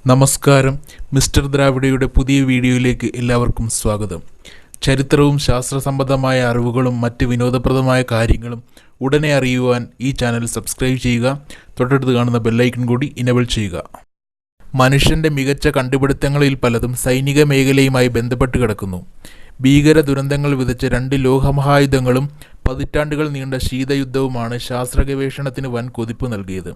നമസ്കാരം. മിസ്റ്റർ ദ്രാവിഡയുടെ പുതിയ വീഡിയോയിലേക്ക് എല്ലാവർക്കും സ്വാഗതം. ചരിത്രവും ശാസ്ത്രസംബന്ധമായ അറിവുകളും മറ്റ് വിനോദപ്രദമായ കാര്യങ്ങളും ഉടനെ അറിയുവാൻ ഈ ചാനൽ സബ്സ്ക്രൈബ് ചെയ്യുക. തൊട്ടടുത്ത് കാണുന്ന ബെല്ലൈക്കൺ കൂടി ഇനേബിൾ ചെയ്യുക. മനുഷ്യൻ്റെ മികച്ച കണ്ടുപിടുത്തങ്ങളിൽ പലതും സൈനിക മേഖലയുമായി ബന്ധപ്പെട്ട് കിടക്കുന്നു. ഭീകര ദുരന്തങ്ങൾ വിതച്ച 2 ലോകമഹായുധങ്ങളും പതിറ്റാണ്ടുകൾ നീണ്ട ശീതയുദ്ധവുമാണ് ശാസ്ത്ര ഗവേഷണത്തിന് വൻ കുതിപ്പ് നൽകിയത്.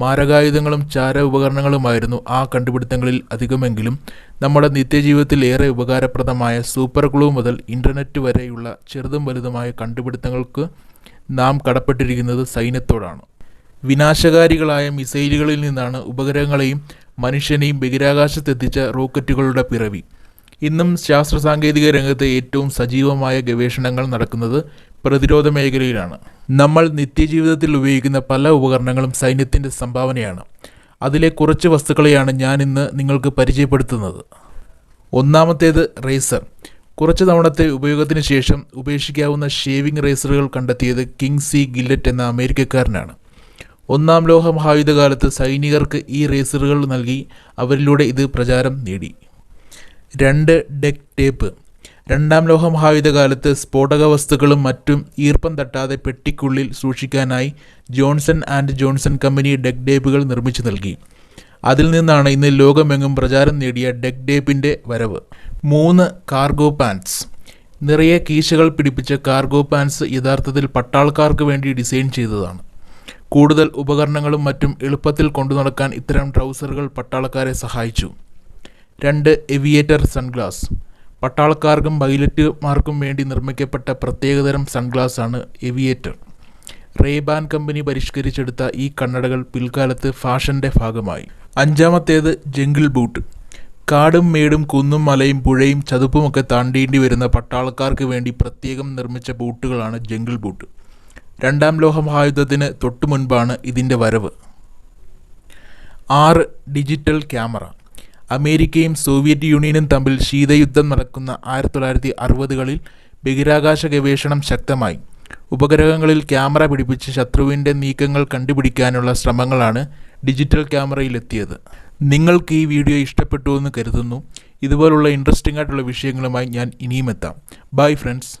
മാരകായുധങ്ങളും ചാര ഉപകരണങ്ങളുമായിരുന്നു ആ കണ്ടുപിടുത്തങ്ങളിൽ അധികമെങ്കിലും നമ്മുടെ നിത്യജീവിതത്തിൽ ഏറെ ഉപകാരപ്രദമായ സൂപ്പർ ഗ്ലൂ മുതൽ ഇൻ്റർനെറ്റ് വരെയുള്ള ചെറുതും വലുതുമായ കണ്ടുപിടുത്തങ്ങൾക്ക് നാം കടപ്പെട്ടിരിക്കുന്നത് സൈന്യത്തോടാണ്. വിനാശകാരികളായ മിസൈലുകളിൽ നിന്നാണ് ഉപഗ്രഹങ്ങളെയും മനുഷ്യനെയും ബഹിരാകാശത്തെത്തിച്ച റോക്കറ്റുകളുടെ പിറവി. ഇന്നും ശാസ്ത്ര സാങ്കേതിക രംഗത്ത് ഏറ്റവും സജീവമായ ഗവേഷണങ്ങൾ നടക്കുന്നത് പ്രതിരോധ മേഖലയിലാണ്. നമ്മൾ നിത്യജീവിതത്തിൽ ഉപയോഗിക്കുന്ന പല ഉപകരണങ്ങളും സൈന്യത്തിൻ്റെ സംഭാവനയാണ്. അതിലെ കുറച്ച് വസ്തുക്കളെയാണ് ഞാൻ ഇന്ന് നിങ്ങൾക്ക് പരിചയപ്പെടുത്തുന്നത്. ഒന്നാമത്തേത് റേസർ. കുറച്ച് തവണത്തെ ഉപയോഗത്തിന് ശേഷം ഉപേക്ഷിക്കാവുന്ന ഷേവിംഗ് റേസറുകൾ കണ്ടെത്തിയത് കിങ് സി ഗില്ലറ്റ് എന്ന അമേരിക്കക്കാരനാണ്. 1-ാം ലോക മഹായുദ്ധകാലത്ത് സൈനികർക്ക് ഈ റേസറുകൾ നൽകി അവരിലൂടെ ഇത് പ്രചാരം നേടി. 2. Duct tape. 2-ാം ലോക മഹായുദ്ധകാലത്ത് സ്ഫോടക വസ്തുക്കളും മറ്റും ഈർപ്പം തട്ടാതെ പെട്ടിക്കുള്ളിൽ സൂക്ഷിക്കാനായി Johnson and Johnson company duct ടേപ്പുകൾ നിർമ്മിച്ചു നൽകി. അതിൽ നിന്നാണ് ഇന്ന് ലോകമെങ്ങും പ്രചാരം നേടിയ ഡക്ട് ടേപ്പിൻ്റെ വരവ്. 3. Cargo pants. നിറയെ കീശകൾ പിടിപ്പിച്ച കാർഗോ പാൻസ് യഥാർത്ഥത്തിൽ പട്ടാളക്കാർക്ക് വേണ്ടി ഡിസൈൻ ചെയ്തതാണ്. കൂടുതൽ ഉപകരണങ്ങളും മറ്റും എളുപ്പത്തിൽ കൊണ്ടു നടക്കാൻ ഇത്തരം ട്രൗസറുകൾ പട്ടാളക്കാരെ സഹായിച്ചു. 2. എവിയേറ്റർ സൺഗ്ലാസ്. പട്ടാളക്കാർക്കും പൈലറ്റുമാർക്കും വേണ്ടി നിർമ്മിക്കപ്പെട്ട പ്രത്യേകതരം സൺഗ്ലാസാണ് എവിയേറ്റർ. റേബാൻ കമ്പനി പരിഷ്കരിച്ചെടുത്ത ഈ കണ്ണടകൾ പിൽക്കാലത്ത് ഫാഷൻ്റെ ഭാഗമായി. 5-ാമത്തേത് ജംഗിൾ ബൂട്ട്. കാടും മേടും കുന്നും മലയും പുഴയും ചതുപ്പുമൊക്കെ താണ്ടേണ്ടി വരുന്ന പട്ടാളക്കാർക്ക് വേണ്ടി പ്രത്യേകം നിർമ്മിച്ച ബൂട്ടുകളാണ് ജംഗിൾ ബൂട്ട്. 2-ാം ലോക മഹായുദ്ധത്തിന് തൊട്ടു മുൻപാണ് ഇതിൻ്റെ വരവ്. 6. Digital camera. അമേരിക്കയും സോവിയറ്റ് യൂണിയനും തമ്മിൽ ശീതയുദ്ധം നടക്കുന്ന 1960-കളിൽ ബഹിരാകാശ ഗവേഷണം ശക്തമായി. ഉപഗ്രഹങ്ങളിൽ ക്യാമറ പിടിപ്പിച്ച് ശത്രുവിൻ്റെ നീക്കങ്ങൾ കണ്ടുപിടിക്കാനുള്ള ശ്രമങ്ങളാണ് ഡിജിറ്റൽ ക്യാമറയിലെത്തിയത്. നിങ്ങൾക്ക് ഈ വീഡിയോ ഇഷ്ടപ്പെട്ടു എന്ന് കരുതുന്നു. ഇതുപോലുള്ള ഇൻട്രസ്റ്റിംഗ് ആയിട്ടുള്ള വിഷയങ്ങളുമായി ഞാൻ ഇനിയും എത്താം. Bye friends.